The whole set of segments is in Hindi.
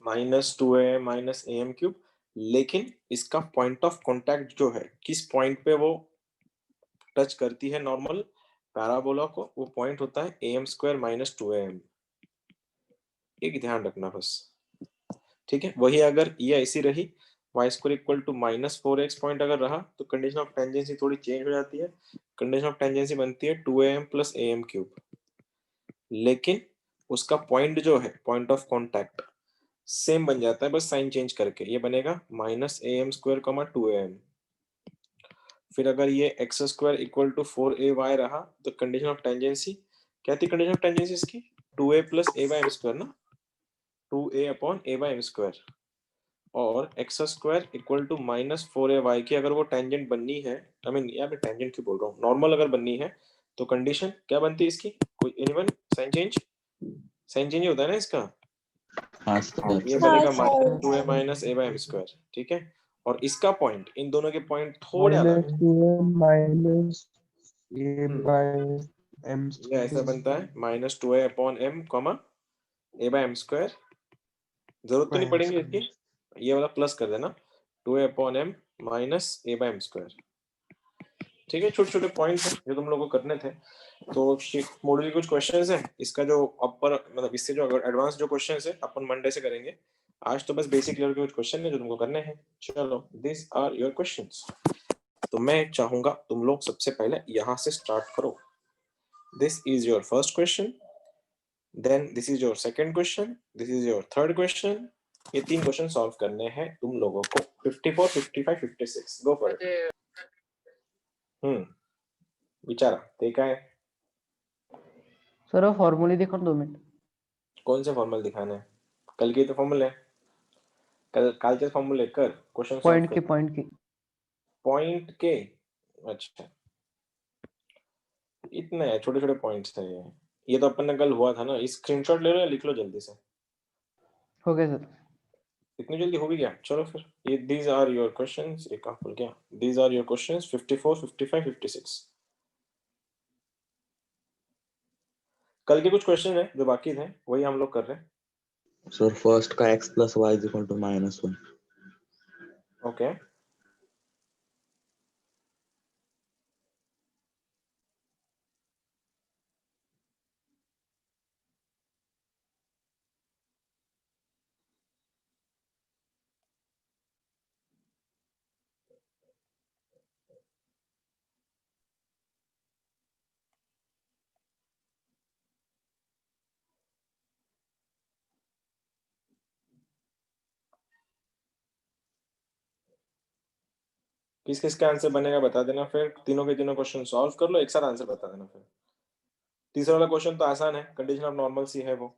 -2am माइनस am क्यूब, लेकिन इसका पॉइंट ऑफ कांटेक्ट जो है, किस पॉइंट पे वो टच करती है नॉर्मल पैराबोला को, वो पॉइंट होता है am² माइनस 2am। एक ध्यान रखना बस, ठीक है। वही अगर ये ऐसी रही y² equal to -4x point अगर रहा, तो कंडीशन ऑफ टेंजेंसी थोड़ी चेंज हो जाती है। कंडीशन ऑफ टेंजेंसी बनती है 2am प्लस am क्यूब, लेकिन उसका पॉइंट जो है, पॉइंट ऑफ कांटेक्ट सेम बन जाता है, बस साइन चेंज करके। ये बनेगा -am² 2am। फिर अगर ये x² इक्वल टू 4ay रहा, तो कंडीशन ऑफ टेंजेंसी क्या थी? कंडीशन ऑफ टेंजेंसी इसकी 2a प्लस a/m² ना, 2a अपॉन a/m²। और x² इक्वल टू -4ay की अगर वो टेंजेंट बननी है, आई मीन यहाँ पे टेंजेंट क्यों बोल रहा हूँ, नॉर्मल अगर बननी है, तो कंडीशन क्या बनती है इसकी? कोई anyone? Sign change, sign change होता है ना इसका। हाँ सर। ये बनेगा -2a माइनस a/m², ठीक है। और इसका पॉइंट, इन दोनों के पॉइंट थोड़े अलग है। -2m माइनस ये ऐसा बनता है -2a upon m comma a/m²। जरूरत तो नहीं पड़ेगी इसकी, ये वाला प्लस कर देना, 2a upon m minus a/m²। ठीक है, छोटे छोटे पॉइंट्स हैं जो तुम लोगों को करने थे। तो मॉड्यूल के कुछ क्वेश्चंस हैं, इसका जो अपर मतलब इससे जो अगर एडवांस जो क्वेश्चंस है अपन मंडे से करेंगे। आज तो बस बेसिक लेवल के कुछ क्वेश्चन है जो तुमको करने हैं। चलो, दिस आर योर क्वेश्चंस। तो मैं चाहूंगा तुम लोग सबसे पहले यहाँ से स्टार्ट करो। This is your first question, then this is your second question, this is your third question. ये 3 क्वेश्चन सॉल्व करने हैं तुम लोगों को। 54, 55, 56 गो फॉर इट। विचारा ते काय सर फॉर्मूले दिखा 2 मिनट। कौन से फॉर्मूले दिखाने हैं? कल के तो फॉर्मूले, कालचे फॉर्मूले कर, क्वेश्चन पॉइंट के पॉइंट के। अच्छा, इतने है, छोटे छोटे पॉइंट्स है ये तो अपन ने कल हुआ था ना। इस स्क्रीनशॉट ले लो या लिख लो जल्दी से। हो गया सर। इतनी जल्दी हो भी गया? चलो फिर, ये दीज आर योर क्वेश्चंस। एक आप बोल क्या, दीज आर योर क्वेश्चंस 54, 55, 56। कल के कुछ क्वेश्चन है जो बाकी थे, वही हम लोग कर रहे हैं। सर फर्स्ट का x plus y is equal to -1। Okay, किस किस का आंसर बनेगा बता देना। फिर तीनों के तीनों क्वेश्चन सॉल्व कर लो, एक साथ आंसर बता देना। फिर तीसरा वाला क्वेश्चन तो आसान है, कंडीशन ऑफ नॉर्मल सी है वो।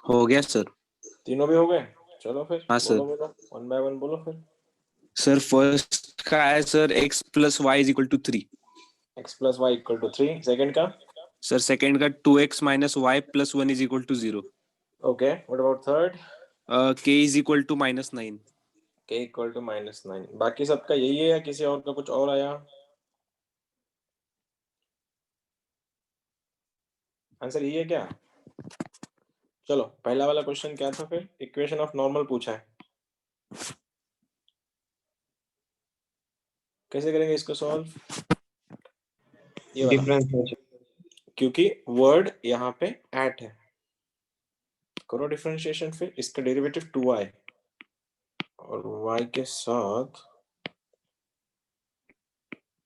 हो गया सर। तीनों भी हो गए? चलो फिर हाँ सर। बोलो, वन बाय वन बोलो फिर। सर फर्स्ट का है sir x plus y is equal to 3। x plus y equal to 3। Second का? सर सेकंड का 2x minus y plus 1 is equal to 0। Okay, what about third? k is equal to -9। k equal to -9। बाकी सबका यही है या किसी और का कुछ और आया? आंसर यही है क्या? चलो, पहला वाला क्वेश्चन क्या था फिर? इक्वेशन ऑफ नॉर्मल पूछा है। कैसे करेंगे इसको सॉल्व? ये वाला, डिफरेंशिएशन, क्योंकि वर्ड यहाँ पे एट है, करो डिफरेंशिएशन। फिर इसका डेरिवेटिव 2y और y के साथ,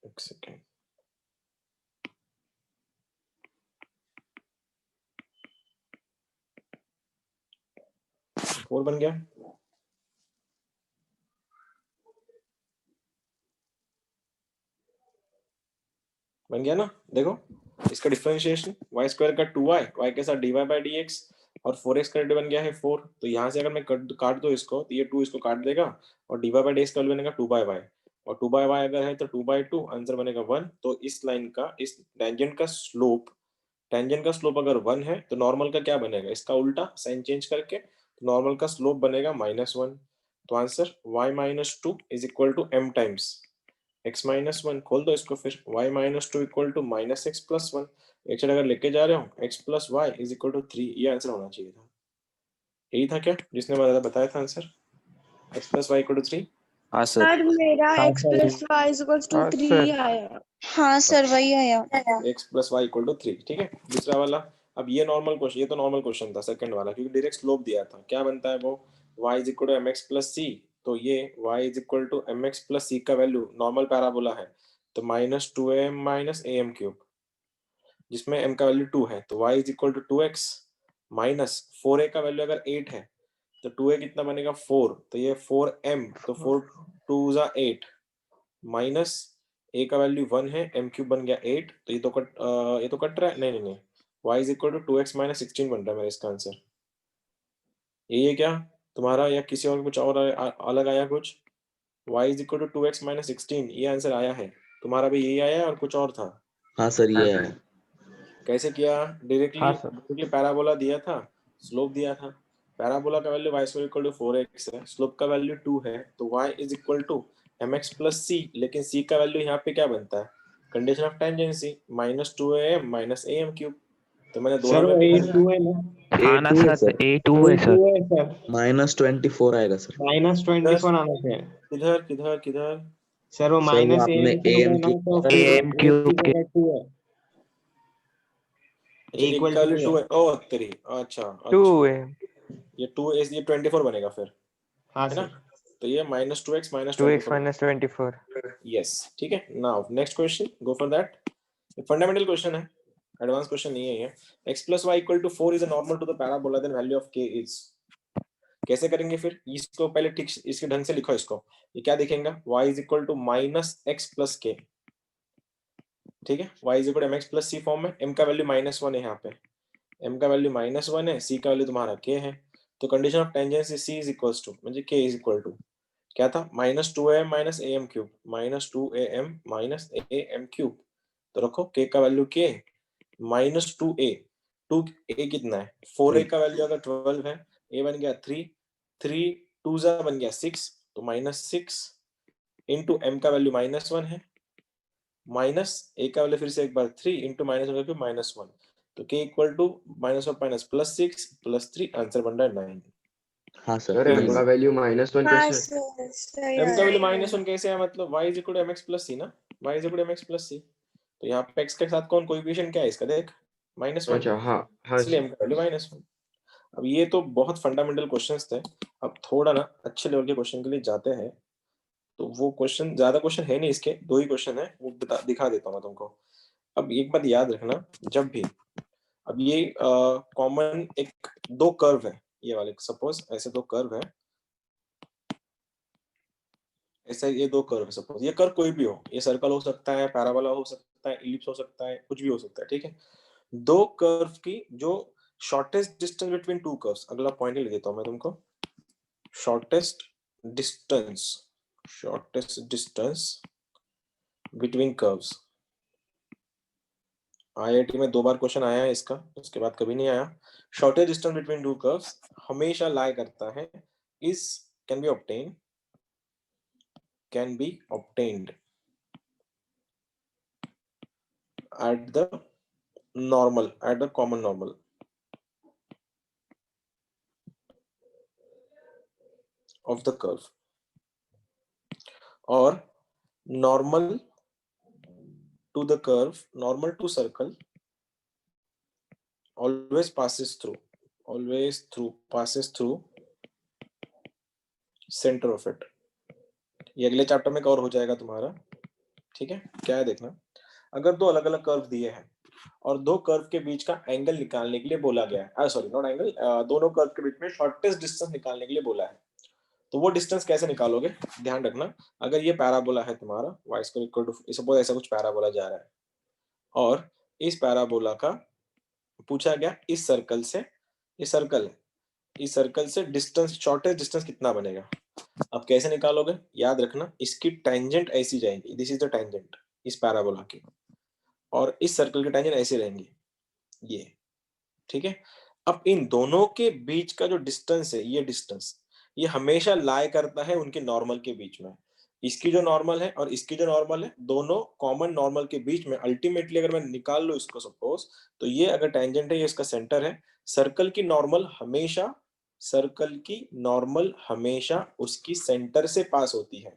एक सेकेंड, फोर बन गया। बन गया ना? देखो इसका डिफरेंशिएशन y स्क्वायर का 2y, y के साथ dy बाई डी एक्स, और 4x का बन गया है 4। तो यहाँ से अगर मैं काट दो इसको, तो ये 2 इसको काट देगा, और dy बाई डी एक्स का बनेगा 2 बाई y, और 2 बाई y अगर है तो 2 बाई 2, आंसर बनेगा 1। तो इस लाइन का, इस टेंजेंट का स्लोप, टेंजेंट का स्लोप अगर 1 है तो नॉर्मल का क्या बनेगा? इसका उल्टा साइन चेंज करके नॉर्मल का स्लोप बनेगा -1। तो answer y minus 2 is equal to m times x minus 1। खोल दो इसको फिर, y minus 2 equal to minus x plus 1। एक साइड अगर लेके जा रहे हो x plus y is equal to 3, ये आंसर होना चाहिए था। यही था क्या जिसने बताया था answer? x plus y equal to 3। हाँ सर। सर मेरा हाँ x sir, plus y equals to हाँ 3 सर। आया। हाँ सर वही आया। x plus y equal to 3, ठीक है। दूसरा वाला, अब ये नॉर्मल क्वेश्चन, ये तो नॉर्मल क्वेश्चन था सेकंड वाला, क्योंकि डायरेक्ट स्लोप दिया था। क्या बनता है वो? y is equal to mx plus c। तो ये y is equal to mx plus c का वैल्यू नॉर्मल पैराबोला है, तो minus 2am minus am cube, जिसमें m का वैल्यू 2 है, तो y is equal to 2x minus 4a का वैल्यू अगर 8 है तो 2a कितना बनेगा? 4। तो ये 4m, तो 4 2 जा 8 माइनस a का वैल्यू 1 है, m क्यूब बन गया 8। तो ये तो कट रहा है, नहीं नहीं नहीं, y is equal to 2x minus 16 बन रहा है मेरा इसका आंसर। यही है क्या तुम्हारा, या किसी और कुछ और अलग आया कुछ? y is equal to 2x minus 16, ये आंसर आया है तुम्हारा भी, यही आया है और कुछ और था? हाँ सर ये है। कैसे किया? डायरेक्टली हाँ सर। डायरेक्टली पैराबोला दिया था, स्लोप दिया था। पैराबोला का value y square equal to 4x है, स्लोप का वैल्यू 2 है, तो y is equal to mx plus c। लेकिन c का वैल्यू यहाँ पे क्या बनता है? Condition of tangency minus 2am minus am cube. तो मैंने सर दोनों वो में A2 है ना, हाँ ना A2 है सर, सर, A2 है सर। A2 है सर, -24 आएगा सर। -24 आना चाहिए किधर किधर किधर? सर। वो सर वो माइनस आपने AM क्यूब है AM ना, तो क्यूब फिर AM A क्यूब की के जगह 2 है, अच्छा, एक इक्वल का टू वैल्यू 2 है। है, ओ तेरी, अच्छा 2 अच्छा, है। ये 2 is ये 24 बनेगा फिर, हाँ है ना? सर। तो ये minus 2x minus 2x 24। Minus 24। Yes, ठीक है। Now next question, go for that. Fundamental question है, एडवांस क्वेश्चन नहीं है ये। x plus y equal to 4 is a normal to the parabola, then value of k is. कैसे करेंगे फिर इसको? पहले ठीक इसके ढंग से लिखो इसको। ये क्या दिखेगा? y is equal to minus x plus k, ठीक है। y is equal to mx plus c form में, m का वैल्यू -1 है यहाँ पे, m का वैल्यू -1 है, c का वैल्यू तुम्हारा k है। तो condition of tangency c is equals to, म्हणजे k इज इक्वल टू क्या था? -2am minus am cube, -2am minus am cube. तो रखो k का वैल्यू k -2a, 2a कितना है? 4a का वैल्यू अगर 12 है, a बन गया 3, 3 2 जा बन गया 6, तो -6 इंटू m का वैल्यू -1 है, माइनस a का वैल्यू फिर से एक बार 3 इंटू -1 का क्यूब -1, तो k equal to -1 minus plus 6 plus 3, answer बन रहा है 9। हाँ सर सर m का 9। वैल्यू -1 हाँ कैसे? सर सही m का आया। वैल्यू -1 कैसे है? मतलब y is equal to mx plus c ना, y is equal to mx plus c। तो यहाँ पे x के साथ कौन कोएफिशिएंट क्या है इसका? देख, -1, अच्छा, हाँ हाँ इसलिए जी। m का वैल्यू -1। अब ये तो बहुत फंडामेंटल क्वेश्चंस थे। अब थोड़ा ना अच्छे लेवल के क्वेश्चन के लिए जाते हैं। तो वो क्वेश्चन, ज्यादा क्वेश्चन है नहीं इसके, 2 ही क्वेश्चन है, वो दिखा देता हूँ मैं तुमको। अब एक बात याद रखना, जब भी, अब ये कॉमन एक 2 कर्व है, ये वाले सपोज ऐसे 2 कर्व है, ऐसे ये 2 कर्व है सपोज। ये कर्व कोई भी हो, ये सर्कल हो सकता है, पैराबोला हो सकता है, इलिप्स हो सकता है, कुछ भी हो सकता है, ठीक है। 2 कर्व की जो शॉर्टेस्ट डिस्टेंस बिटवीन 2 कर्व्स, अगला पॉइंट लिख देता हूं मैं तुमको। Shortest distance, shortest distance between curves. IIT में 2 बार क्वेश्चन आया है इसका, उसके बाद कभी नहीं आया। शॉर्टेस्ट डिस्टेंस बिटवीन 2 कर्व्स हमेशा लाई करता है is can be obtain, can be obtained at the normal, at the common normal of the curve, or normal to the curve, normal to circle always passes through center of it. ये अगले चैप्टर में कवर हो जाएगा तुम्हारा, ठीक है। क्या है देखना, अगर दो अलग अलग कर्व दिए हैं और दो कर्व के बीच का एंगल निकालने के लिए बोला गया है, सॉरी नॉट एंगल, दोनों कर्व के बीच में शॉर्टेस्ट डिस्टेंस निकालने के लिए बोला है, तो वो डिस्टेंस कैसे निकालोगे, ध्यान रखना। अगर ये पैराबोला है तुम्हारा y square equal to, suppose ऐसा कुछ पैराबोला जा रहा है और इस पैराबोला का पूछा गया इस सर्कल से, ये सर्कल है, इस सर्कल से डिस्टेंस, शॉर्टेस्ट डिस्टेंस कितना बनेगा। अब कैसे निकालोगे, याद रखना इसकी टेंजेंट ऐसी जाएंगी, दिस इज द टेंजेंट इस पैराबोला की, और इस सर्कल की टेंजेंट ऐसी रहेंगी ये, ठीक है। अब इन दोनों के बीच का जो डिस्टेंस है, ये डिस्टेंस ये हमेशा लाई करता है उनके नॉर्मल के बीच में। इसकी जो नॉर्मल है और इसकी जो नॉर्मल है, दोनों कॉमन नॉर्मल के बीच में अल्टीमेटली अगर मैं निकाल लूं इसको सपोज, तो ये अगर टेंजेंट है, ये इसका सेंटर है, सर्कल की नॉर्मल हमेशा उसकी सेंटर से पास होती है।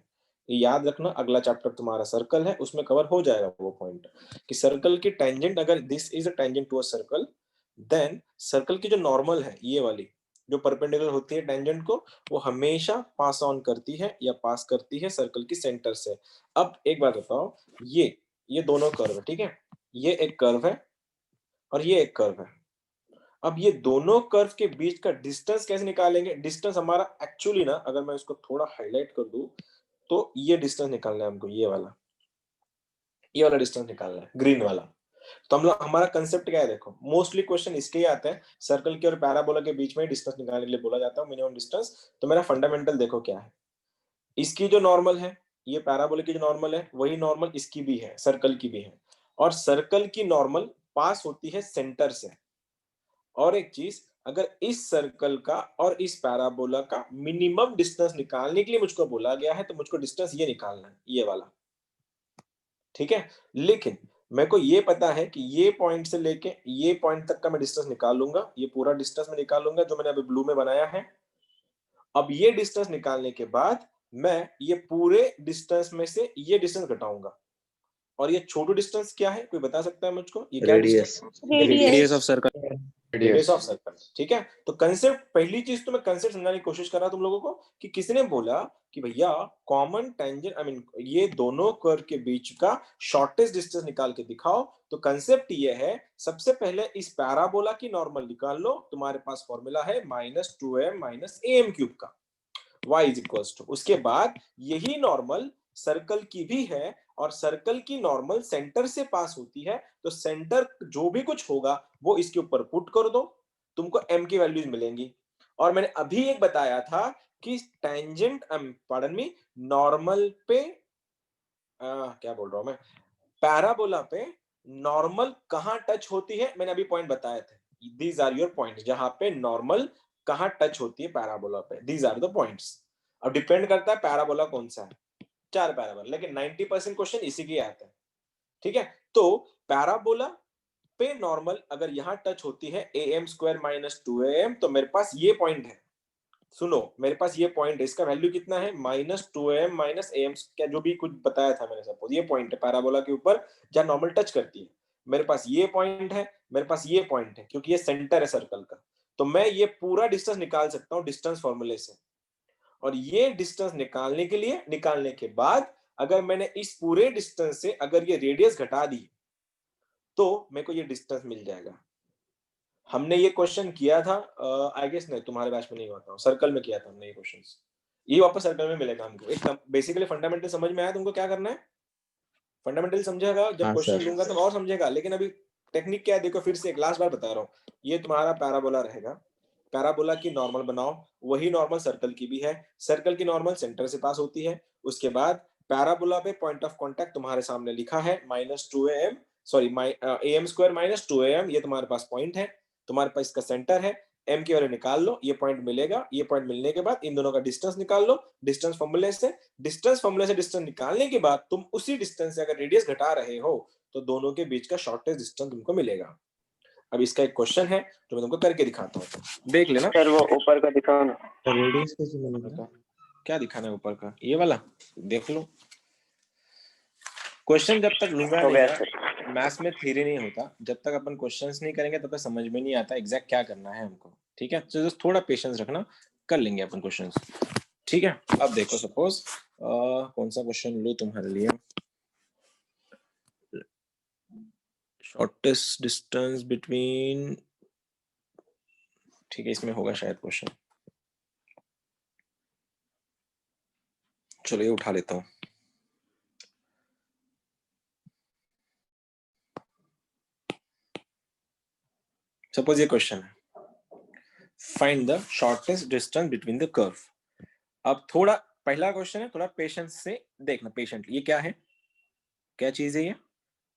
ये याद रखना, अगला चैप्टर तुम्हारा सर्कल है, उसमें कवर हो जाएगा वो पॉइंट कि सर्कल की टेंजेंट, अगर this is a tangent to a circle, then circle की जो नॉर्मल है, ये वाली जो परपेंडिकुलर होती है टेंजेंट को, वो हमेशा पास ऑन करती है या पास करती है सर्कल की सेंटर से। अब एक बात बताओ, ये दोनों कर्व है, ठीक है, ये एक कर्व है और ये एक कर्व है। अब ये दोनों कर्व के बीच का डिस्टेंस कैसे निकालेंगे, डिस्टेंस हमारा एक्चुअली ना, अगर मैं इसको थोड़ा हाईलाइट कर दूं तो ये डिस्टेंस निकालना है हमको, ये वाला डिस्टेंस निकालना है, ग्रीन वाला। तो हम लोग, हमारा कंसेप्ट क्या है देखो, मोस्टली क्वेश्चन इसके ही आते हैं, सर्कल के और पैराबोला के बीच में डिस्टेंस निकालने के लिए बोला जाता है मिनिमम डिस्टेंस। तो मेरा फंडामेंटल देखो क्या है, इसकी जो नॉर्मल है, ये पैराबोला की जो नॉर्मल है, वही नॉर्मल इसकी भी है, सर्कल की भी है, और सर्कल की नॉर्मल पास होती है सेंटर से। और एक चीज, अगर इस सर्कल का और इस पैराबोला का मिनिमम डिस्टेंस निकालने के लिए मुझको बोला गया है, तो मुझको डिस्टेंस ये निकालना है, ये वाला, ठीक है। लेकिन मेरे को ये पता है कि ये पॉइंट से लेके ये पॉइंट तक का मैं डिस्टेंस निकाल लूंगा, ये पूरा डिस्टेंस मैं निकाल लूंगा जो मैंने अभी ब्लू में बनाया है। अब ये डिस्टेंस निकालने के बाद मैं ये पूरे डिस्टेंस में से ये डिस्टेंस घटाऊंगा, और ये छोटू डिस्टेंस क्या है, कोई बता सकता है मुझको, ये क्या radius radius of circle, radius of circle, ठीक है। तो कंसेप्ट, पहली चीज तो मैं कंसेप्ट समझाने की कोशिश कर रहा तुम लोगों को कि किसी ने बोला कि भैया कॉमन टेंजेंट, आई मीन ये दोनों कर्व के बीच का शॉर्टेस्ट डिस्टेंस निकाल के दिखाओ। तो कंसेप्ट ये है, सबसे पहले इस पैराबोला की नॉर्मल निकाल लो, तुम्हारे पास फॉर्मूला है -2m - am क्यूब का, y इज इक्वल्स टू, उसके बाद यही नॉर्मल सर्कल की भी है, और सर्कल की नॉर्मल सेंटर से पास होती है, तो सेंटर जो भी कुछ होगा वो इसके ऊपर पुट कर दो, तुमको m की वैल्यूज मिलेंगी। और मैंने अभी एक बताया था कि टेंजेंट, पार्डन मी, नॉर्मल पे क्या बोल रहा हूं मैं, पैराबोला पे नॉर्मल कहां टच होती है, मैंने अभी पॉइंट बताए थे, दीज आर योर पॉइंट्स, जहां पे नॉर्मल कहां टच होती है पैराबोला पे, दीज आर द पॉइंट्स। अब डिपेंड करता है पैराबोला कौन सा है, 4 पैराबोला, लेकिन 90% क्वेश्चन इसी के आते हैं, ठीक है। तो पैराबोला पे नॉर्मल अगर यहां टच होती है am² - 2am, तो मेरे पास ये पॉइंट है, सुनो मेरे पास ये पॉइंट है, इसका वैल्यू कितना है, -2am - am, क्या जो भी कुछ बताया था मैंने, सपोज ये पॉइंट है पैराबोला के ऊपर जहां नॉर्मल टच करती है, मेरे पास ये पॉइंट है, मेरे पास ये पॉइंट है, क्योंकि ये सेंटर है सर्कल का, तो मैं ये पूरा डिस्टेंस निकाल सकता हूँ डिस्टेंस फॉर्मूले से। और ये डिस्टेंस निकालने के बाद अगर मैंने इस पूरे डिस्टेंस से अगर ये रेडियस घटा दी, तो मेरे को ये डिस्टेंस मिल जाएगा। हमने ये क्वेश्चन किया था, आई गेस नहीं, तुम्हारे बैच में नहीं हुआ था, सर्कल में किया था हमने ये क्वेश्चंस, ये वापस सर्कल में मिलेगा हमको। एक बेसिकली फंडामेंटल समझ में आया तुमको, क्या करना है, फंडामेंटल समझेगा, जब हाँ, क्वेश्चन सर। दूंगा तो और समझेगा, लेकिन अभी टेक्निक क्या है देखो, फिर से एक लास्ट बार बता रहा हूँ, ये तुम्हारा पैराबोला रहेगा, पैराबोला की नॉर्मल बनाओ, वही नॉर्मल सर्कल की भी है, सर्कल की नॉर्मल सेंटर से पास होती है, उसके बाद पैराबोला पे पॉइंट ऑफ कांटेक्ट तुम्हारे सामने लिखा है -2am, सॉरी am² - 2am, ये तुम्हारे पास पॉइंट है, तुम्हारे पास इसका सेंटर है, m की वैल्यू निकाल लो, ये पॉइंट मिलेगा, ये पॉइंट मिलने के बाद इन दोनों का डिस्टेंस निकाल लो, डिस्टेंस फॉर्मूले से डिस्टेंस निकालने के बाद तुम उसी डिस्टेंस से अगर रेडियस घटा रहे हो, तो दोनों के बीच का शॉर्टेस्ट डिस्टेंस तुमको मिलेगा। अब इसका एक क्वेश्चन है जो मैं तुमको करके दिखाता हूँ, देख लेना। सर वो ऊपर का दिखाओ ना। रेडियस कैसे बनेगा? क्या दिखाना है ऊपर का, ये वाला देख लो, क्वेश्चन जब तक लूंगा नहीं, मैथ्स में थ्योरी नहीं होता, जब तक अपन क्वेश्चंस नहीं करेंगे तब तक समझ में नहीं आता एग्जैक्ट क्या करना है हमको, ठीक है। तो जस्ट थोड़ा पेशेंस रखना, कर लेंगे अपन क्वेश्चंस, ठीक है। अब देखो सपोज कौन सा क्वेश्चन लूं तुम्हारे लिए, शॉर्टेस्ट डिस्टेंस बिटवीन, ठीक है, इसमें होगा शायद क्वेश्चन, चलो ये उठा लेता हूँ। सपोज ये क्वेश्चन है, find the shortest distance between the curve. अब थोड़ा पहला क्वेश्चन है, थोड़ा पेशेंस से देखना, पेशेंटली। ये क्या है, क्या चीज है ये?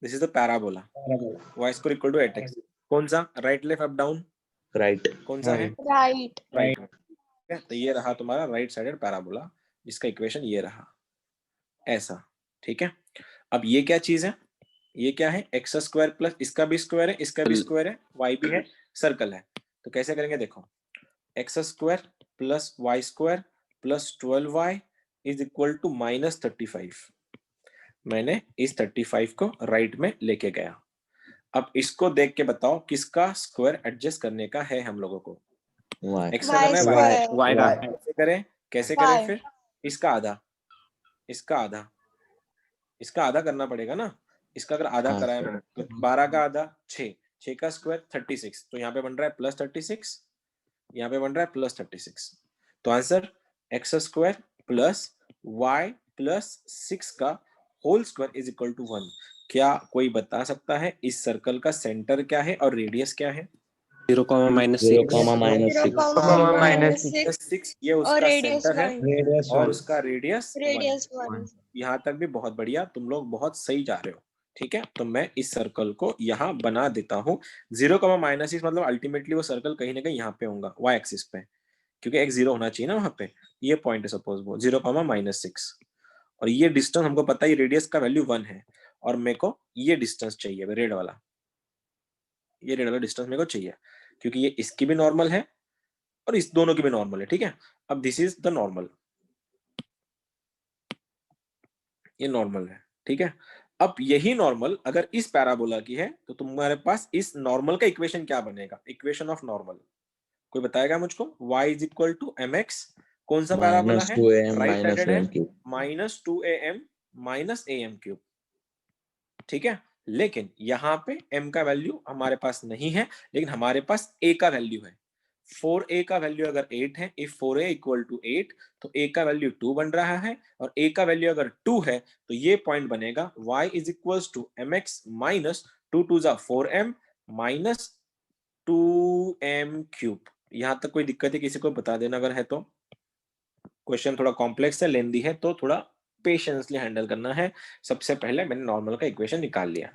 This is the parabola, y square equal to 8x। कौन सा, right left up down? Right. कौन सा है? राइट। राइट। तो ये रहा तुम्हारा राइट साइडेड पैराबोला, जिसका इक्वेशन ये रहा ऐसा, ठीक है। अब ये क्या चीज है, ये क्या है, एक्स स्क्वायर प्लस इसका भी स्क्वायर है, इसका भी स्क्वायर है, वाई भी है, सर्कल है। तो कैसे करेंगे, देखो, x square plus y square plus 12y is equal to -35। मैंने इस 35 को राइट में लेके गया। अब इसको देख के बताओ किसका स्क्वायर एडजस्ट करने का है हम लोगों को? y एक्स का करना है, स्क्वायर। y का कैसे करें, कैसे Y. करें फिर? इसका आधा, इसका आधा, इसका आधा करना पड़ेगा ना। इसका अगर आधा हाँ, कराया मैंने तो 12 का आधा 6, 6 का स्क्वायर 36, तो यहाँ पे बन रहा है +36, यहाँ पे बन रहा है +36। तो answer x square plus y plus 6 का whole square is equal to 1। क्या कोई बता सकता है इस सर्कल का सेंटर क्या है और रेडियस क्या है? 0, -6 6 ये उसका रेडियस सेंटर है रेडियस और 1। उसका रेडियस 1। रेडियस 1। यहाँ तक भी बहुत बढ़िया, तुम लोग बहुत सही जा रहे हो, ठीक है। तो मैं इस सर्कल को यहाँ बना देता हूँ। 0, -6 मतलब अल्टीमेटली वो सर्कल कहीं ना कहीं यहाँ पे होगा y एक्सिस पे, क्योंकि x 0 होना चाहिए ना वहां पे। ये पॉइंट है सपोज वो 0, -6, और ये डिस्टेंस हमको पता है, रेडियस का वैल्यू 1 है, और मेरे को ये डिस्टेंस चाहिए, रेड वाला, ये रेड वाला डिस्टेंस मेरे को चाहिए, क्योंकि ये इसकी भी नॉर्मल है और इस दोनों की भी नॉर्मल है, ठीक है। अब दिस इज द नॉर्मल, ये नॉर्मल है, ठीक है। अब यही नॉर्मल अगर इस पैराबोला की है तो तुम्हारे पास इस नॉर्मल का इक्वेशन क्या बनेगा? इक्वेशन ऑफ नॉर्मल कोई बताएगा मुझको? y is equal to mx, कौन सा पैराबोला है? -2am राइट साइडेड है, -am3। -2am - am3, ठीक है। लेकिन यहाँ पे m का वैल्यू हमारे पास नहीं है, लेकिन हमारे पास a का वैल्यू है। 4a का वैल्यू अगर 8 है, इफ 4a इक्वल टू 8, तो a का वैल्यू 2 बन रहा है, और a का वैल्यू अगर 2 है तो ये पॉइंट बनेगा y is equal to mx minus 2 2 जा 4m माइनस 2m³। यहाँ तक कोई दिक्कत है किसी को बता देना अगर है तो। क्वेश्चन थोड़ा कॉम्प्लेक्स है, लेंदी है, तो थोड़ा पेशेंसली हैंडल करना है। सबसे पहले मैंने नॉर्मल का इक्वेशन निकाल लिया।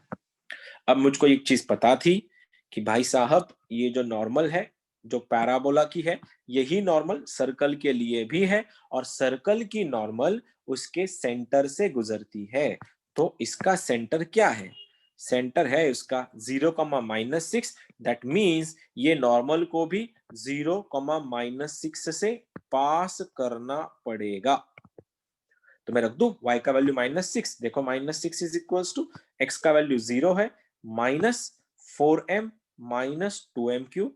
अब मुझको एक चीज पता थी कि भाई साहब ये जो नॉर्मल है, जो पैराबोला की है, यही नॉर्मल सर्कल के लिए भी है, और सर्कल की नॉर्मल उसके सेंटर से गुजरती है। तो इसका सेंटर क्या है? सेंटर है उसका 0, -6। दैट मीन्स ये नॉर्मल को भी 0, -6 से पास करना पड़ेगा। तो मैं रख दूं y का वैल्यू -6, देखो -6 इज इक्वल्स टू x का वैल्यू 0 है, -4m -2m³।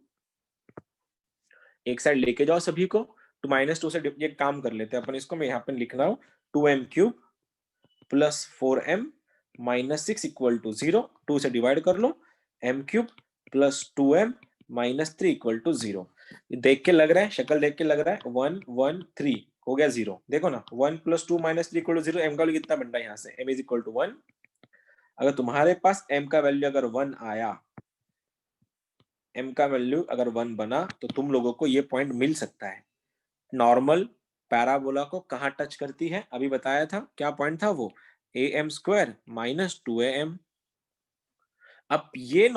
एक साइड लेके जाओ सभी को, तो -2 से ये काम कर लेते हैं अपन इसको। मैं यहाँ पे लिख रहा हूँ 2m³ plus 4m -6 equal to 0, 2 से डिवाइड कर लो, m³ plus 2m -3 equal to 0। देख के लग रहा है, शक्ल देख के लग रहा है 1 1 3 हो गया 0। देखो ना, 1 प्लस 2 -3 इक्वल टू 0। m का वैल्यू कितना बन रहा है यहाँ से? m is equal to 1। अगर तुम्हारे पास m का वैल्यू अगर 1 आया, m का वैल्यू अगर 1 बना, तो तुम लोगों को ये पॉइंट मिल सकता है। नॉर्मल पैराबोला को कहाँ टच करती है? अभी बताया था, क्या पॉइंट था वो? am² - 2am। अब ये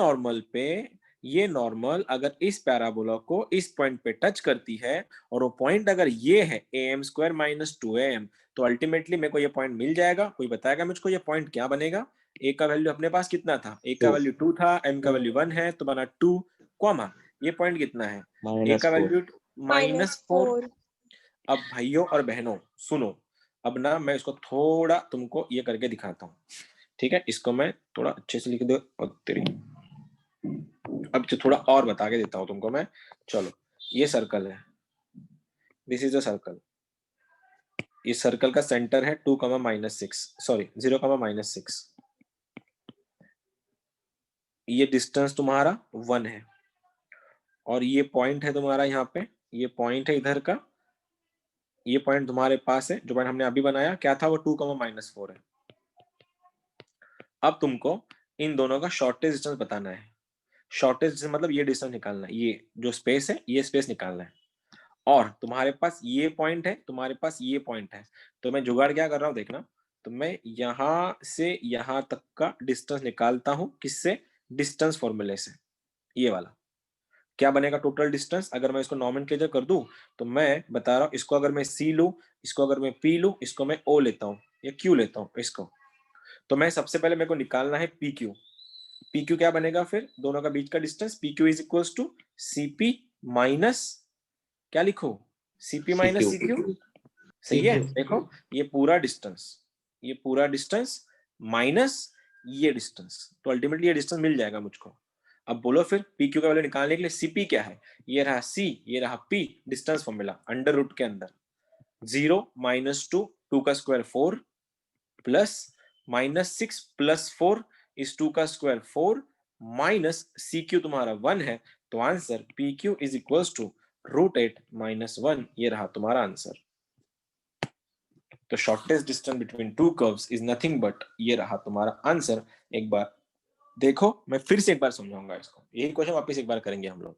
नॉर्मल अगर इस पैराबोला को इस पॉइंट पे टच करती है, और वो पॉइंट अगर ये है am² - 2am, तो अल्टीमेटली मेरे को ये पॉइंट मिल जाएगा। कोई बताएगा मुझको ये पॉइंट क्या बनेगा? a का वैल्यू अपने पास कितना था? a का वैल्यू 2 था, m का वैल्यू 1 है, तो बना 2, ये पॉइंट कितना है? a का वैल्यू -4। अब भाइयों और बहनों सुनो, अब ना मैं इसको थोड़ा तुमको ये करके दिखाता हूँ, ठीक है, इसको मैं थोड़ा अच्छे से लिख दो और तेरी अब तो थोड़ा और बता के देता हूं तुमको मैं। चलो, ये सर्कल है, दिस इज अ सर्कल। इस सर्कल का सेंटर है 2,-6, सॉरी 0,-6। ये डिस्टेंस तुम्हारा 1 है और ये पॉइंट है तुम्हारा यहाँ पे, ये पॉइंट है इधर का, ये पॉइंट तुम्हारे पास है। जो पॉइंट हमने अभी बनाया क्या था, वो 2,-4 है। अब तुमको इन दोनों का शॉर्टेस्ट डिस्टेंस बताना है। शॉर्टेस्ट डिस्टेंस मतलब ये डिस्टेंस निकालना है, ये जो स्पेस है ये स्पेस निकालना है। और तुम्हारे पास ये पॉइंट है, तुम्हारे पास ये पॉइंट है, तो मैं जुगाड़ क्या कर रहा हूँ देखना। तो मैं यहां से यहां तक का डिस्टेंस निकालता हूं, किससे, डिस्टेंस फॉर्मूले से। ये वाला क्या बनेगा टोटल डिस्टेंस, अगर मैं इसको नॉमेनक्लेचर कर दूं तो मैं बता रहा हूं, इसको अगर मैं सी लूं, इसको अगर मैं पी लूं, इसको मैं ओ लेता हूं या क्यू लेता हूं इसको, तो मैं सबसे पहले मेरे को निकालना है पी क्यू। पी क्यू क्या बनेगा फिर, दोनों का बीच का distance, p q is equal to CP minus, क्या लिखो, सीपी माइनस सी क्यू। सही है, देखो ये पूरा डिस्टेंस, ये पूरा डिस्टेंस माइनस ये डिस्टेंस, तो अल्टीमेटली ये डिस्टेंस मिल जाएगा मुझको। अब बोलो फिर पी क्यू का वैल्यू निकालने के लिए सीपी क्या है, ये रहा सी, ये रहा p, distance formula under root के अंदर 0 - 2, 2 का स्क्वायर 4 प्लस -6 प्लस 4 इस 2 का स्क्वायर 4 माइनस सी क्यू तुम्हारा 1 है, तो answer p q is equal to √8 - 1, ये रहा तुम्हारा आंसर। तो shortest distance between two curves is nothing but, ये रहा तुम्हारा आंसर। एक बार देखो, मैं फिर से एक बार समझाऊंगा इसको, यही क्वेश्चन वापस एक बार करेंगे हम लोग।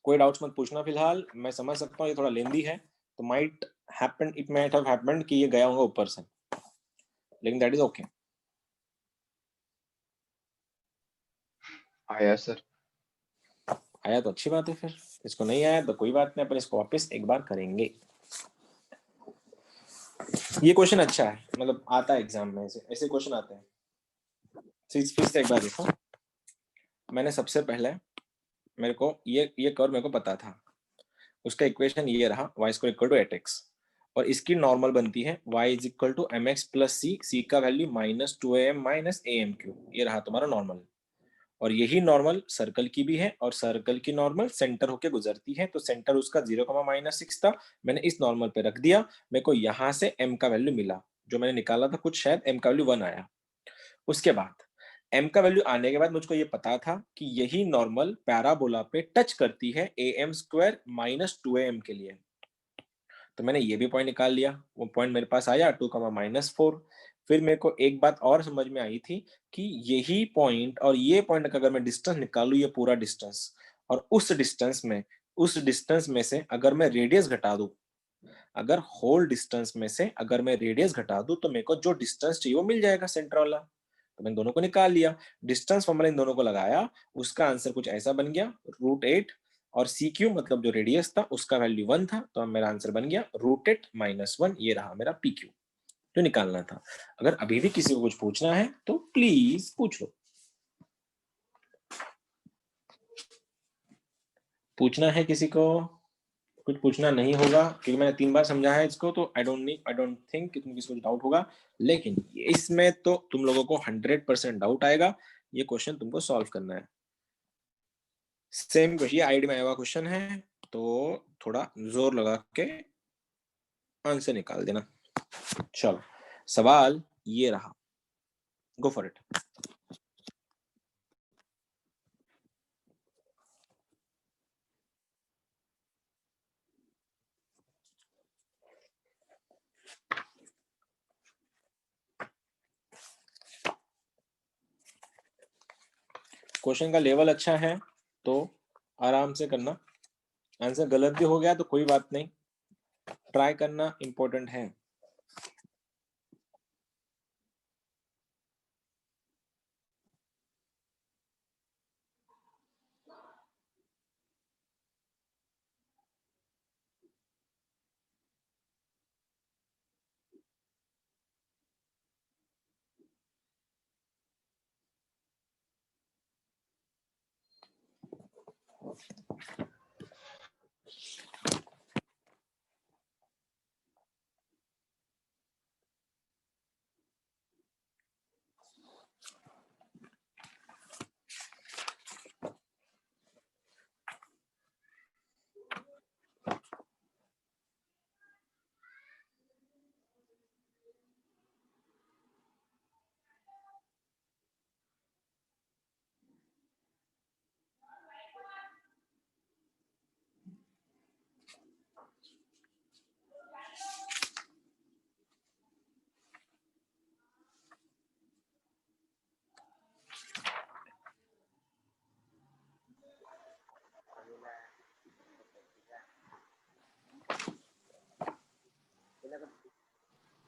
कोई डाउट्स मत पूछना फिलहाल, मैं समझ सकता हूँ ये थोड़ा लेंदी है, तो might happen, it might have happened कि ये गया होगा ऊपर से, लेकिन दैट इज ओके। आया सर। आया तो अच्छी बात है, फिर इसको नहीं आया तो कोई बात नहीं, अपन इसको वापस एक बार करेंगे। ये क्वेश्चन अच्छा है, मतलब आता है एग्जाम में, ऐसे क्वेश्चन आते हैं। फिर से एक बार देखो, मैंने सबसे पहले मेरे को ये कर्व मेरे को पता था, उसका इक्वेशन ये रहा y² = 8x, और इसकी नॉर्मल बनती है y = mx + c, c का वैल्यू -2am - am³, ये रहा तुम्हारा नॉर्मल। और यही नॉर्मल सर्कल की भी है, और सर्कल की नॉर्मल सेंटर होके गुजरती है, तो सेंटर उसका 0,-6 था, मैंने इस नॉर्मल पे रख दिया, मेरे को यहाँ से m का वैल्यू मिला, जो मैंने निकाला था कुछ, शायद m का वैल्यू 1 आया। उसके बाद m का वैल्यू आने के बाद मुझको ये पता था कि यही नॉर्मल पैराबोला पे टच करती है am² - 2am के लिए, तो मैंने ये भी पॉइंट निकाल लिया, वो पॉइंट मेरे पास आया 2,-4। फिर मेरे को एक बात और समझ में आई थी कि यही पॉइंट और ये पॉइंट का अगर मैं डिस्टेंस निकालू, ये पूरा डिस्टेंस, और उस डिस्टेंस में से अगर मैं रेडियस घटा दूं, अगर होल डिस्टेंस में से अगर मैं रेडियस घटा दूं, तो मेरे को जो डिस्टेंस चाहिए वो मिल जाएगा सेंटर वाला। तो मैंने दोनों को निकाल लिया, डिस्टेंस फॉर्मूला इन दोनों को लगाया, उसका आंसर कुछ ऐसा बन गया √8, और सी क्यू मतलब जो रेडियस था उसका वैल्यू 1 था, तो मेरा आंसर बन गया √8 - 1, ये रहा मेरा पी क्यू जो निकालना था। अगर अभी भी किसी को कुछ पूछना है तो प्लीज पूछ लो। पूछना है किसी को, कुछ पूछना नहीं होगा क्योंकि मैंने 3 बार समझाया है इसको, तो आई डोंट थिंक कि तुम किसी को डाउट होगा, लेकिन इसमें तो तुम लोगों को 100% डाउट आएगा। ये क्वेश्चन तुमको सॉल्व करना है, सेम क्वेश्चन, ये आईडी में आया हुआ क्वेश्चन है, तो थोड़ा जोर लगा के आंसर निकाल देना। चलो, सवाल ये रहा, गो फॉर इट। क्वेश्चन का लेवल अच्छा है तो आराम से करना, आंसर गलत भी हो गया तो कोई बात नहीं, ट्राई करना इंपॉर्टेंट है।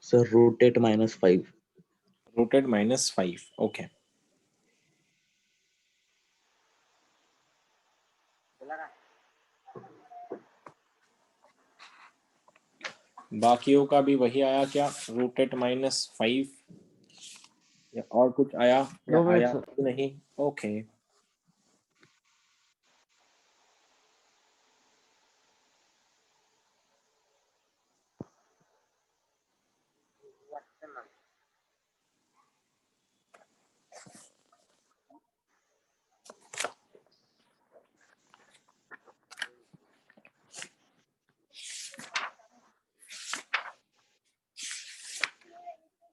Sir, root 8 minus 5. Rooted -5 okay. बाकियों का भी वही आया क्या, रूटेड -5 या और कुछ आया या 2 मिनट आया सर। कि नहीं? ओके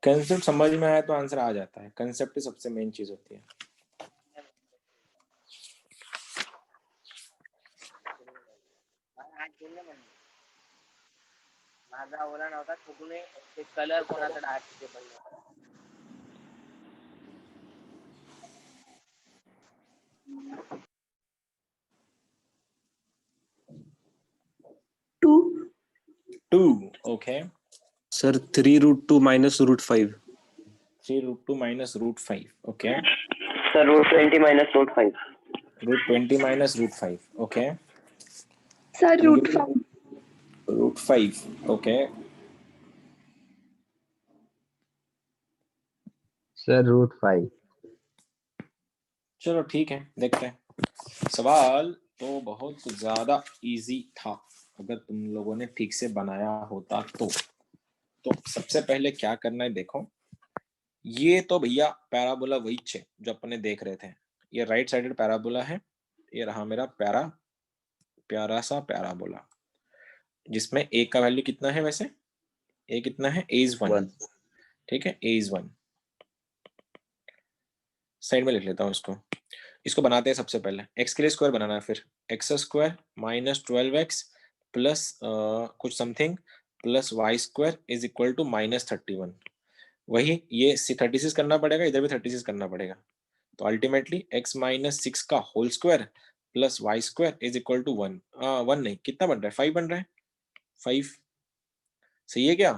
कंसेप्ट समझ में आया तो आंसर आ जाता है। कंसेप्ट ही सबसे मेन चीज होती है। माझा ओला नव्हता चुकून ते कलर कोणाचा डार्क पडला. 2 okay. Sir, 3√2 minus √5. 3√2 minus √5 okay. Sir, root 20 minus root 5. √20 minus √5 okay. Sir, root 5. √5 okay. Sir, root 5. चलो ठीक है, देखते हैं। सवाल तो बहुत ज्यादा इजी था अगर तुम लोगों ने ठीक से बनाया होता तो सबसे पहले क्या करना है देखो, ये तो भैया पैराबोला वही है जो अपने देख रहे थे। ये राइट साइडेड पैराबोला है, ये रहा मेरा प्यारा सा पैराबोला, जिसमें ए का वैल्यू कितना है वैसे? ए कितना है? ए इज 1। ठीक है, ए इज 1। साइड में लिख लेता हूँ इसको बनाते हैं। सबसे पहले एक्स के लिए स्क्वायर बनाना है, फिर x square minus 12x plus कुछ something plus y square is equal to -31। वही ये 36 करना पड़ेगा, इधर भी 36 करना पड़ेगा। तो अल्टीमेटली x माइनस 6 का whole square plus y square is equal to 1। 1 नहीं, कितना बन रहा है? 5 बन रहा है। 5 सही है क्या?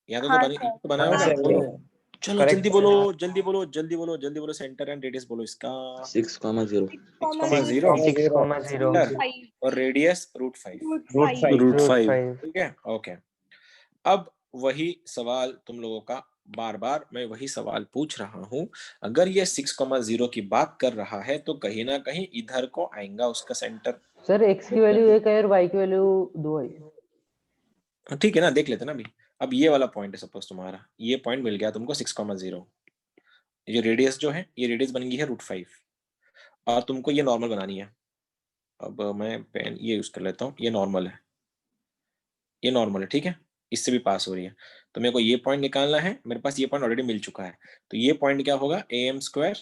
या तो हाँ बनी सर। तो बनाया हाँ होगा। सर, बोलो चलो correct जल्दी sir. बोलो जल्दी बोलो जल्दी बोलो जल्दी बोलो, सेंटर एंड रेडियस बोलो इसका। 6,0. 6,0 6,0. सेंटर और रेडियस √5। Root 5. √5. ठीक है ओके। अब वही सवाल तुम लोगों का बार बार मैं वही सवाल पूछ रहा हूं, अगर ये 6,0 की बात कर रहा है तो कहीं ना कहीं इधर को आएगा उसका सेंटर। सर x की वैल्यू 1 है और y की वैल्यू 2 है। ठीक है ना, देख लेते ना अभी। अब ये वाला पॉइंट है, सपोज तुम्हारा ये पॉइंट मिल गया तुमको 6,0। ये रेडियस जो है, ये रेडियस बन गई है √5 और तुमको ये नॉर्मल बनानी है। अब मैं पेन ये यूज कर लेता हूँ, ये नॉर्मल है, ये नॉर्मल है। ठीक है, इससे भी पास हो रही है। तो मेरे को ये पॉइंट निकालना है, मेरे पास ये पॉइंट ऑलरेडी मिल चुका है। तो ये पॉइंट क्या होगा? am²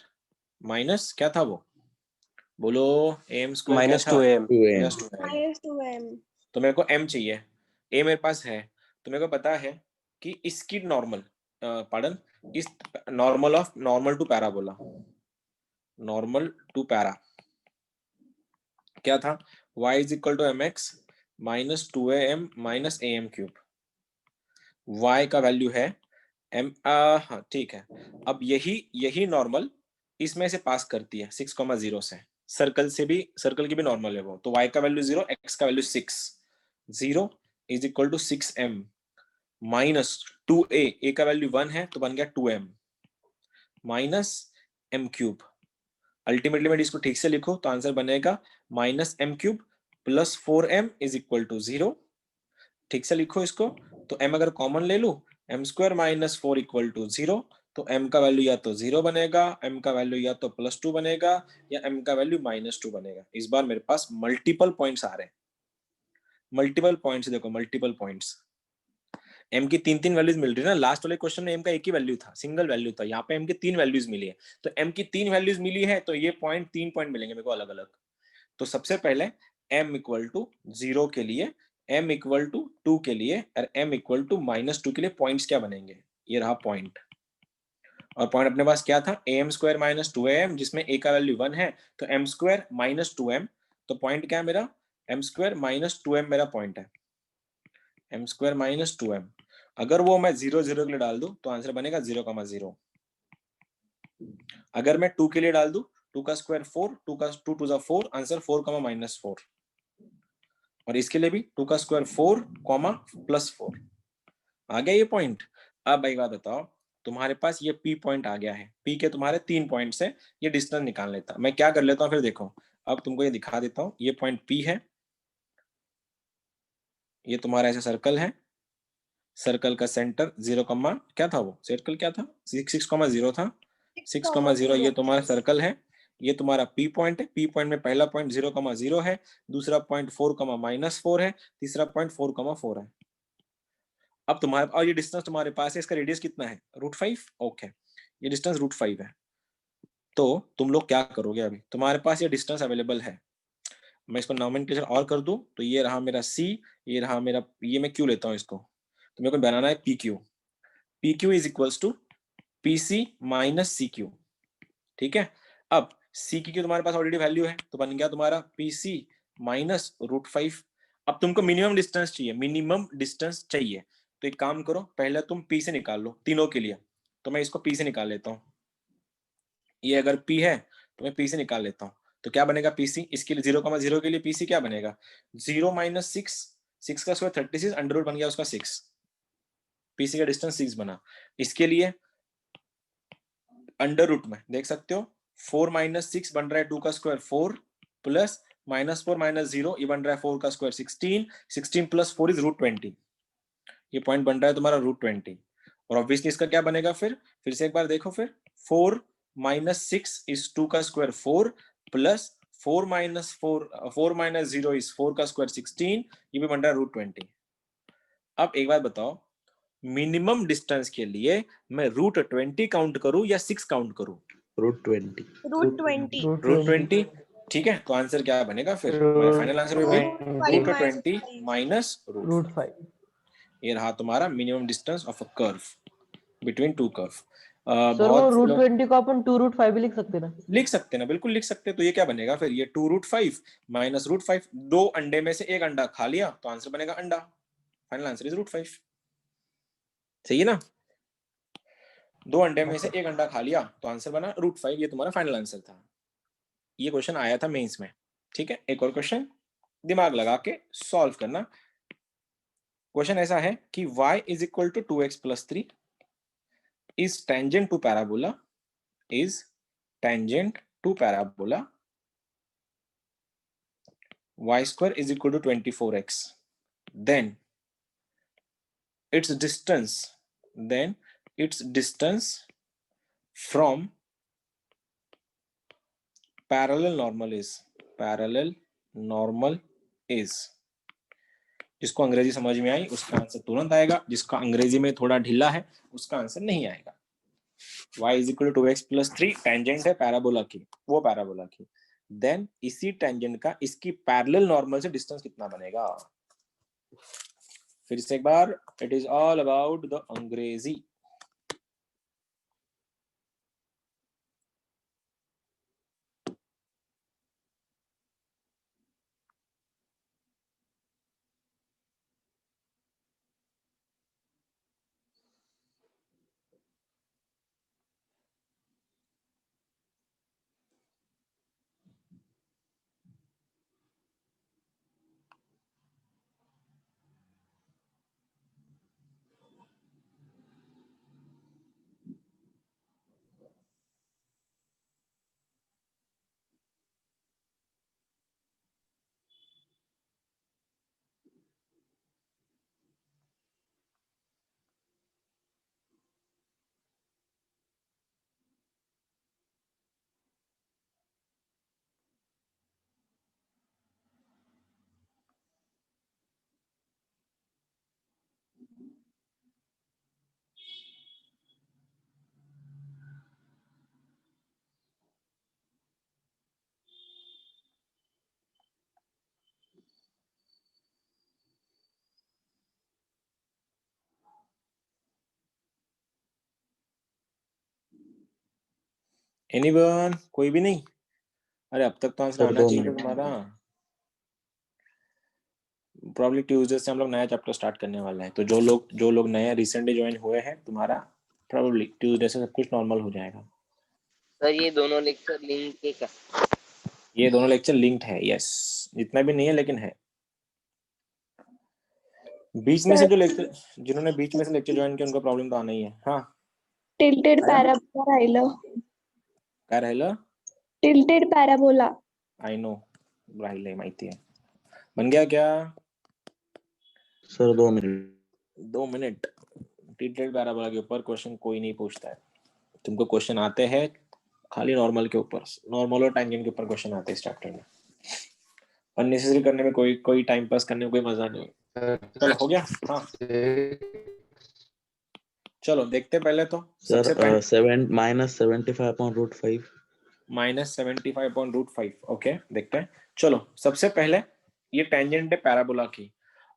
माइनस क्या था वो? बोलो am² क्या था? -2am. -2m। तो मेरे को m चाहिए, a मेरे पास है। तो मेरे को पता है कि इसकी नॉर्मल इस normal to parabola, normal to पैरा क्या था? y is equal to mx minus 2am minus am³। y का वैल्यू है m। हाँ ठीक है। अब यही नॉर्मल इसमें से पास करती है 6,0 से, सर्कल से भी, सर्कल की भी नॉर्मल है वो। तो y का वैल्यू 0, x का value 6। 0 is equal to 6m minus 2a, a का वैल्यू 1 है तो बन गया 2m माइनस m³। अल्टीमेटली मैं इसको ठीक से लिखो तो आंसर बनेगा -m³ plus 4m is equal to 0। ठीक से लिखो इसको तो m अगर कॉमन ले लूं, m² माइनस 4 इक्वल टू 0। तो m का वैल्यू या तो 0 बनेगा, m का वैल्यू या तो +2 बनेगा या m का वैल्यू -2 बनेगा। इस बार मेरे पास मल्टीपल पॉइंट्स आ रहे हैं, मल्टीपल पॉइंट्स देखो, मल्टीपल पॉइंट्स। m की 3 वैल्यूज मिल रही है ना। लास्ट वाले क्वेश्चन में m का एक ही वैल्यू था, सिंगल वैल्यू था। यहाँ पे m की 3 वैल्यूज मिली है। तो m की 3 वैल्यूज मिली है तो ये पॉइंट 3 पॉइंट मिलेंगे मेरे को अलग अलग। तो सबसे पहले m इक्वल टू 0 के लिए, m इक्वल टू 2 के लिए और m इक्वल टू -2 के लिए पॉइंट्स क्या बनेंगे? ये रहा पॉइंट। और पॉइंट अपने पास क्या था? am² माइनस 2am, जिसमें a का वैल्यू 1 है तो m² माइनस 2m। तो पॉइंट क्या है मेरा? m² माइनस 2m मेरा पॉइंट है, m² माइनस 2m। अगर वो मैं 0 0 के लिए डाल दूं तो आंसर बनेगा 0,0। अगर मैं 2 के लिए डाल दूं, 2 का स्क्वायर 4, 2 का 2 टू 4, आंसर 4,-4। और इसके लिए भी 2 का स्क्वायर 4, +4। आ गया ये पॉइंट। अब भाई बात बताओ, तुम्हारे पास ये P पॉइंट आ गया है, P के तुम्हारे 3 पॉइंट्स है, ये डिस्टेंस निकाल लेता। मैं क्या कर लेता हूँ फिर देखो, अब तुमको ये दिखा देता हूँ। ये पॉइंट P है, ये तुम्हारा ऐसा सर्कल है, सर्कल का सेंटर 0, क्या था वो सर्कल, क्या था 6,0 था, 6,0 ये तुम्हारा सर्कल है। ये तुम्हारा P पॉइंट है, P पॉइंट में पहला पॉइंट 0,0 है, दूसरा पॉइंट 4,-4 है, तीसरा पॉइंट 4,4 है। अब तुम्हारे, और ये डिस्टेंस तुम्हारे पास है, इसका रेडियस कितना है, √5। ओके, ये डिस्टेंस √5 है। तो तुम लोग क्या करोगे, अभी तुम्हारे पास ये डिस्टेंस अवेलेबल है, मैं इसको नॉमेनक्लेचर और कर दूं तो ये रहा मेरा C, ये रहा मेरा, ये मैं Q लेता हूँ इसको, तो मेरे को बनाना है PQ। PQ is equals to PC minus CQ। ठीक है, अब C की तुम्हारे पास ऑलरेडी वैल्यू है, तो बन गया तुम्हारा PC माइनस √5। अब तुमको मिनिमम डिस्टेंस चाहिए, मिनिमम डिस्टेंस चाहिए, तो एक काम करो, पहले तुम P से निकाल लो तीनों के लिए। तो मैं इसको P से निकाल लेता हूँ, ये अगर P है तो मैं P से निकाल लेता हूँ। तो क्या बनेगा PC, इसके लिए 0,0 के लिए PC क्या बनेगा, 0 - 6, 6 का स्क्वायर 36, अंडर रूट बन गया उसका 6, PC का डिस्टेंस 6 बना। इसके लिए अंडर रूट में देख सकते हो, 4 - 6 बन रहा है 2 का स्क्वायर 4, प्लस -4 - 0 ये बन रहा है 4 का स्क्वायर 16, 16 + 4 इज √20। ये पॉइंट बन रहा है तुम्हारा √20। और ऑब्वियसली इसका क्या बनेगा, फिर से एक बार देखो, फिर 4 - 6 इज 2 का स्क्वायर 4, प्लस 4 - 0 इज 4 का स्क्वायर 16, ये भी बन रहा है √20। अब एक बात बताओ, मिनिमम डिस्टेंस के लिए मैं √20 काउंट करूं या 6 काउंट करूं, √20। √20 √20। ठीक है, तो आंसर क्या बनेगा फिर, मेरा फाइनल आंसर में भी √20 माइनस √5। ये रहा तुम्हारा minimum distance of a curve between two curve. Sir वो बहुत लोग √20 को अपन 2√5 भी लिख सकते ना। लिख सकते हैं ना, बिल्कुल लिख सकते हैं। तो ये क्या बनेगा फिर, ये 2√5 माइनस √5, 2 अंडे में से एक अंडा खा लिया तो आंसर बनेगा अंडा, फाइनल आंसर इज √5। सही है ना, 2 अंडे में से एक अंडा खा लिया तो आंसर बना √5, ये तुम्हारा फाइनल आंसर था। ये क्वेश्चन आया था मेंस में। ठीक है, एक और क्वेश्चन दिमाग लगा के सॉल्व करना। क्वेश्चन ऐसा है कि y is equal to 2x + 3 is tangent to parabola, is tangent to parabola, y square is equal to 24x, then its distance from parallel normal is, जिसको अंग्रेजी समझ में आई उसका आंसर तुरंत आएगा, जिसका अंग्रेजी में थोड़ा ढीला है उसका आंसर नहीं आएगा। y is equal to 2x + 3 tangent है पैराबोला की, वो पैराबोला की, देन इसी टेंजेंट का इसकी पैरेलल नॉर्मल से डिस्टेंस कितना बनेगा। फिर से एक बार, it is all about the अंग्रेजी। एनीवन, कोई भी नहीं? अरे अब तक तो आंसर सर आना 2 चाहिए मिनट। तुम्हारा। प्रॉब्ली ट्यूसडे से हम लोग नया चैप्टर स्टार्ट करने वाला है, तो जो लोग नए रिसेंटली ज्वाइन हुए हैं, तुम्हारा प्रॉब्ली ट्यूसडे से सब कुछ नॉर्मल हो जाएगा। सर ये दोनों लेक्चर लिंक के का ये दोनों लेक्चर लिंक्ड है, यस, जितना भी नहीं है लेकिन है। बीच में से जो लेक्चर, जिन्होंने बीच में से लेक्चर ज्वाइन किया उनका प्रॉब्लम तो आना ही है। हाँ टिल्टेड पॅराबोला राहिलं. काय राहिलं? Tilted parabola. आई नो, राहिलंय माहिती है। बन गया क्या? Sir 2 minute. 2 minute. Tilted parabola के ऊपर क्वेश्चन कोई नहीं पूछता है। तुमको क्वेश्चन आते हैं खाली नॉर्मल के ऊपर, नॉर्मल और टैंजेंट के ऊपर क्वेश्चन आते हैं इस चैप्टर में। अननेसेसरी करने में कोई टाइम पास करने में कोई मजा नहीं। चलो हो गया। हाँ चलो देखते पहले तो सबसे पहले -75/√5 -75/√5। ओके देखते हैं। चलो सबसे पहले ये टेंजेंट है पैराबोला की,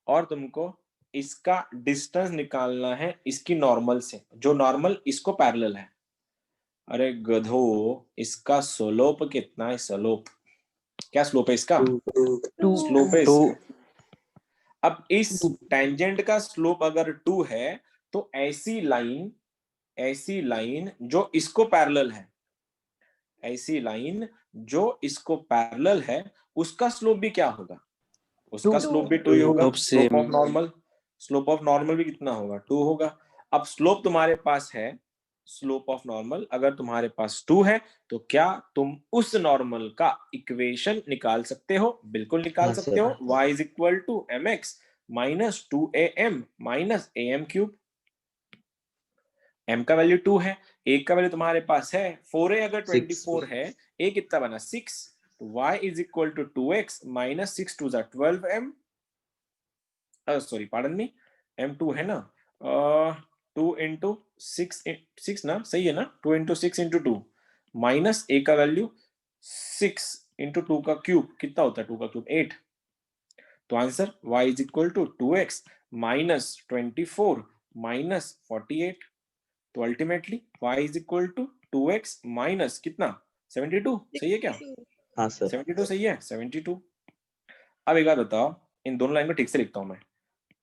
और तुमको इसका डिस्टेंस निकालना है इसकी नॉर्मल से, जो नॉर्मल इसको पैरेलल है। अरे गधो, इसका स्लोप कितना है? स्लोप क्या स्लोप है इसका? 2 स्लोप है अब इस टेंजेंट का स्लोप अगर 2 है तो ऐसी लाइन जो इसको पैरेलल है, ऐसी लाइन जो इसको पैरेलल है, उसका स्लोप भी क्या होगा? उसका स्लोप भी 2 ही होगा। स्लोप ऑफ नॉर्मल भी कितना होगा? 2 होगा। अब स्लोप तुम्हारे पास है, स्लोप ऑफ नॉर्मल अगर तुम्हारे पास 2 है तो क्या तुम उस नॉर्मल का इक्वेशन निकाल सकते हो? बिल्कुल निकाल सकते हो। y is equal to mx minus 2am minus am cube. m का वैल्यू 2 है, a का वैल्यू तुम्हारे पास है 4a, अगर 24 है, a कितना बना 6, तो y is equal to 2x minus 6 2 जा 12m, sorry pardon me, m2 है ना, 2 इंटू 6 ना, सही है ना, 2 इंटू 6 इंटू 2 माइनस a का वैल्यू 6 इंटू 2 का क्यूब कितना होता है? 2 का क्यूब 8। तो answer y is equal to 2x minus 24 minus 48। तो ultimately y is equal to 2x minus कितना? 72। सही है क्या? हाँ सर। 72 सही है, 72। अब एक बात बताओ, इन दोनों लाइन को ठीक से लिखता हूं मैं।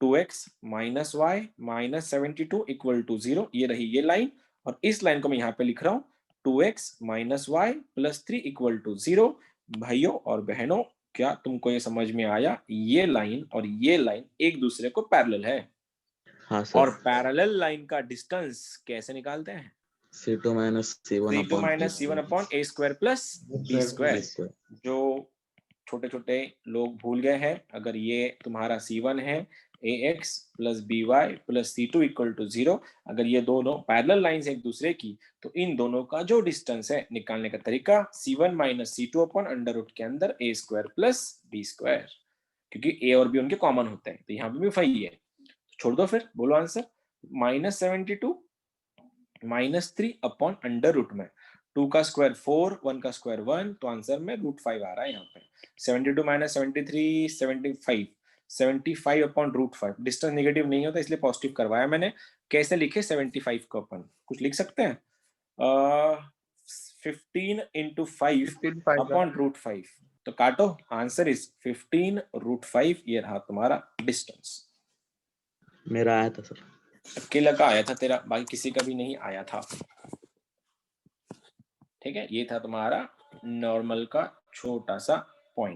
2x minus y minus 72 equal to 0, ये रही ये लाइन, और इस लाइन को मैं यहाँ पे लिख रहा हूँ 2x minus y plus 3 equal to 0। भाइयों और बहनों, क्या तुमको ये समझ में आया? ये लाइन और ये लाइन एक दूसरे को पैरेलल है। हाँ सर। और पैरेलल लाइन का डिस्टेंस कैसे निकालते हैं? C2 minus C1 upon a square plus b square. जो छोटे छोटे लोग भूल गए हैं, अगर ये तुम्हारा C1 है, ax plus by plus C2 equal to 0, अगर ये दोनों पैरेलल लाइंस एक दूसरे की, तो इन दोनों का जो डिस्टेंस है निकालने का तरीका C1 minus C2 upon under root के अंदर a square plus b square, क्योंकि a और b उनके कॉमन होते हैं, तो यहाँ पे भी वही है। छोड़ दो फिर, बोलो answer. -72 minus 3 upon under root में 2 का स्क्वायर 4, 1 का स्क्वायर 1, तो आंसर में √5 आ रहा है यहाँ पे। 72 माइनस 73 75 अपॉन √5। डिस्टेंस नेगेटिव नहीं होता इसलिए पॉजिटिव करवाया मैंने। कैसे लिखे 75 को? अपन कुछ लिख सकते हैं, 15 इंटू 5 अपॉन √5, तो काटो, आंसर इज 15 √5। ये रहा तुम्हारा डिस्टेंस। मेरा आया था सर। अकेला का आया था तेरा, बाकी किसी का भी नहीं आया था। ठीक है, ये था तुम्हारा नॉर्मल का छोटा सा पॉइंट।